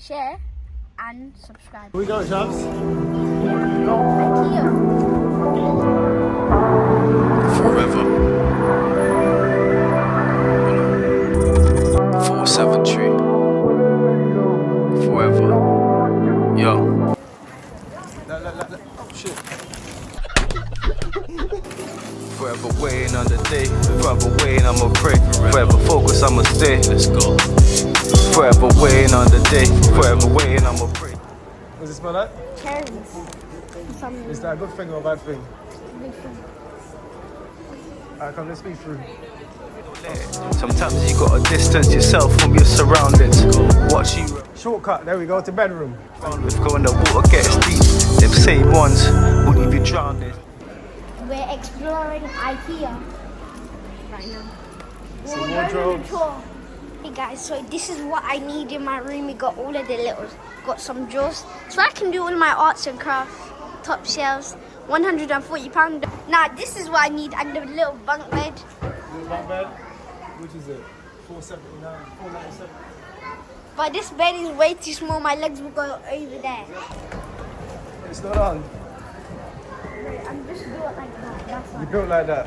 share, and subscribe. Here we go, Chubbs. IKEA. Forever. 4-7 tree. Forever. Yo. Oh shit. Forever waiting on the day. Forever waiting, I'ma pray. Forever focus, I'ma stay. Let's go. Forever waiting on the day. Forever waiting, I'ma pray. Does it smell like? Cherries. Is that a good thing or a bad thing? Big thing. Alright, come, let's speak through. Sometimes you gotta distance yourself from your surroundings. Watch you Shortcut, there we go, to bedroom. if going the water gets deep. Them same ones will leave you drowned. We're exploring IKEA right now. Some We're going on a wardrobes. tour. Hey guys, so this is what I need in my room. We got all of the little, got some drawers, so I can do all my arts and crafts. Top shelves, £140. Now this is what I need, and the little bunk bed. Little bunk bed, which is it? $4.79, $4.97. But this bed is way too small. My legs will go over there. It's not on. I'm just doing it like that. That's You all. built like that.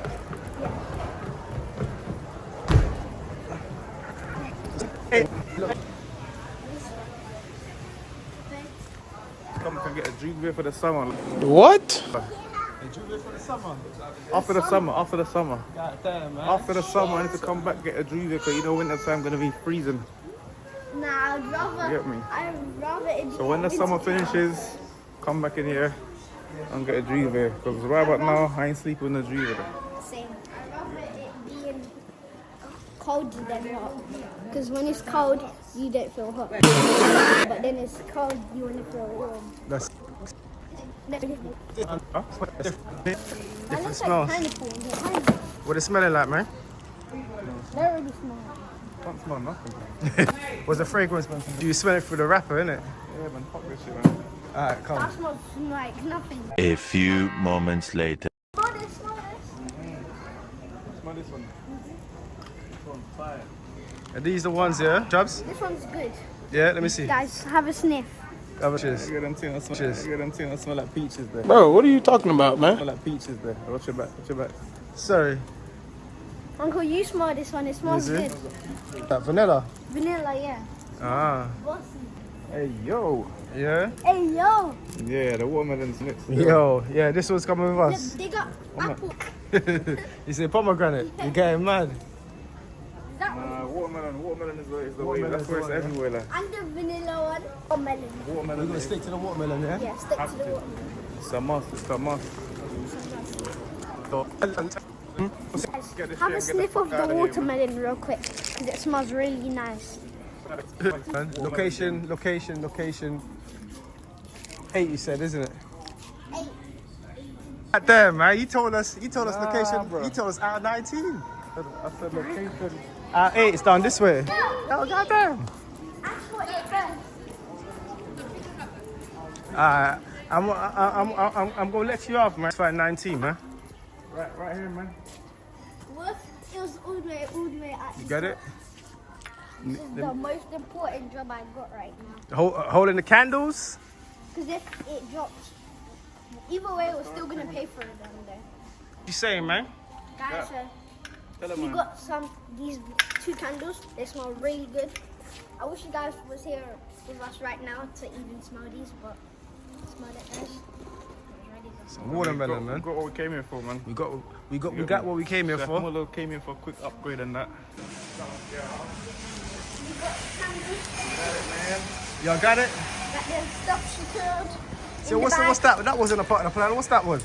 Hey, look. Come and get a duvet for the summer. What? A duvet for the summer. After the summer, after the summer. God damn, man. Oh, After the summer, I need to come back get a duvet because you know winter time gonna be freezing. Nah, I'd rather. You get me? I'd rather it. So when the summer finishes, come back in here and get a duvet. Because right about now, I ain't sleeping in a duvet. Same. I'd rather it being cold than hot. Because when it's cold, you don't feel hot. But then it's cold, you want to feel warm. That's Different different smells. pineapple. Yeah, pineapple. What it smelling like, man? They're really small. Can't smell nothing. What's the fragrance, man? You smell it through the wrapper, innit? Yeah, man. Fuck this shit, man. Alright, come. That smells like nothing. A few moments later. Smell this, smell this. Smell this one. This one's fire. Are these the ones, yeah? Jobs? This one's good. Yeah, let me see. Guys, have a sniff. Have a cheers. Look at them things that smell, look at them things that smell like peaches there. Bro, what are you talking about, man? Smell like peaches there. Watch your back, watch your back. Sorry. Uncle, you smell this one. It smells Is it? good. That vanilla? Vanilla, yeah. Ah. Hey, yo. Yeah? Hey, yo. Yeah, the watermelon's next. Yo, yeah, this one's coming with us. They got apple. You say pomegranate? You're getting mad. That one. Watermelon is the way. Watermelon That's is where the it's way, everywhere. Like. And the vanilla one. Or melon. We're gonna stick to the watermelon, yeah? Yeah, stick to the watermelon. It's a must. It's a must. Have a sniff of the watermelon real quick, because it smells really nice. Location. 8 you said, isn't it? 8. God damn, man, you told us location, bro. you told us out 19. I said location. Out 8, it's down this way. Oh, goddamn. Ask for it first. I'm gonna let you off, man. It's fine, 19, man. Right here, man. What? It was all the way at You got it? This is the most important job I got right now. Holding the candles? Because if it drops, either way, we're still going to pay for it down there. What you saying, man? Guys, Tell him, we man. got these 2 candles. They smell really good. I wish you guys was here with us right now to even smell these, but smell it, guys. Some watermelon, man. We got what we came here for, man. We got what we came here Chef for. Muller came here for a quick upgrade and that. We got candles. Y'all got it? Got their stuff secured. So what's that? That wasn't a part of the plan. What's that one?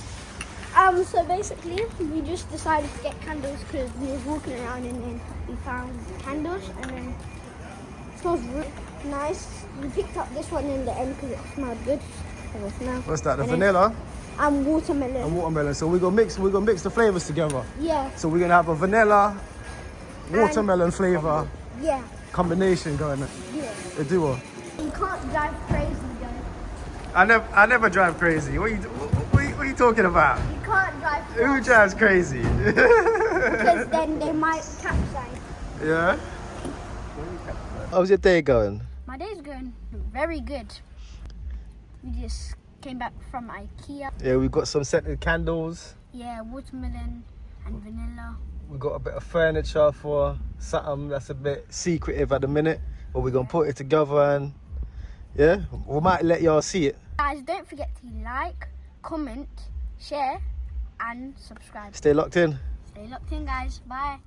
So basically, we just decided to get candles because we was walking around and then we found candles and then it smells really nice. We picked up this one in the end because it smelled good. So it smells- What's that? The and then- vanilla And watermelon. and watermelon. So we're gonna mix the flavors together. Yeah, So we're gonna have a vanilla, watermelon flavor yeah, combination going. yeah. A duo. You can't drive crazy though. I never drive crazy. What are you talking about? You can't drive Who fast drives crazy? because then they might capsize. Yeah. How's your day going? My day's going very good. We just came back from IKEA. Yeah, we've got some scented candles. Yeah, watermelon and vanilla. We've got a bit of furniture for something that's a bit secretive at the minute. But we're going to put it together and yeah, we might let y'all see it. Guys, don't forget to like, comment, share and subscribe. Stay locked in. Stay locked in, guys. Bye.